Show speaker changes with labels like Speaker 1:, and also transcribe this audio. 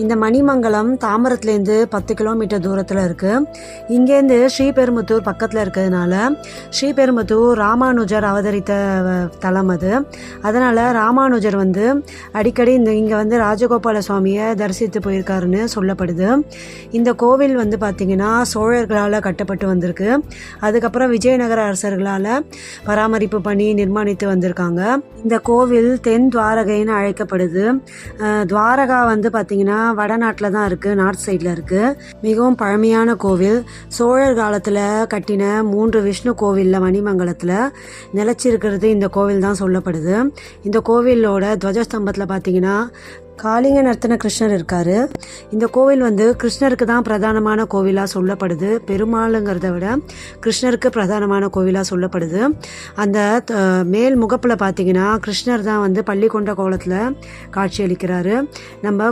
Speaker 1: இந்த மணிமங்கலம் தாம்பரத்துலேருந்து 10 கிலோமீட்டர் தூரத்தில் இருக்குது. இங்கேருந்து ஸ்ரீபெரும்புத்தூர் பக்கத்தில் இருக்கிறதுனால ஸ்ரீபெரும்புத்தூர் ராமானுஜர் அவதரித்த தலம் அது. அதனால் ராமானுஜர் அடிக்கடி இங்கே ராஜகோபால சுவாமியை தரிசித்து போயிருக்காருன்னு சொல்லப்படுது. இந்த கோவில் பார்த்திங்கன்னா சோழர்களால் கட்டப்பட்டு வந்திருக்கு. அதுக்கப்புறம் விஜயநகர அரசர்களால் பராமரிப்பு பண்ணி நிர்மாணித்து வந்திருக்காங்க. இந்த கோவில் தென் துவாரகைன்னு அழைக்கப்படுது. துவாரகா பார்த்திங்கன்னா வடநாட்டில் தான் இருக்குது, நார்த் சைடில் இருக்குது. மிகவும் பழமையான கோவில். சோழர் காலத்தில் கட்டின 3 விஷ்ணு கோவிலில் மணிமங்கலத்தில் நிலச்சிருக்கிறது இந்த கோவில் தான் சொல்லப்படுது. இந்த கோவிலோட துவஜஸ்தம்பத்தில் பார்த்திங்கன்னா காளிங்க நர்த்தன கிருஷ்ணர் இருக்கார். இந்த கோவில் கிருஷ்ணருக்கு தான் பிரதானமான கோவிலாக சொல்லப்படுது. பெருமாளுங்கிறத விட கிருஷ்ணருக்கு பிரதானமான கோவிலாக சொல்லப்படுது. அந்த மேல் முகப்பில் பார்த்திங்கன்னா கிருஷ்ணர் தான் பள்ளி கொண்ட கோலத்தில் காட்சியளிக்கிறாரு. நம்ம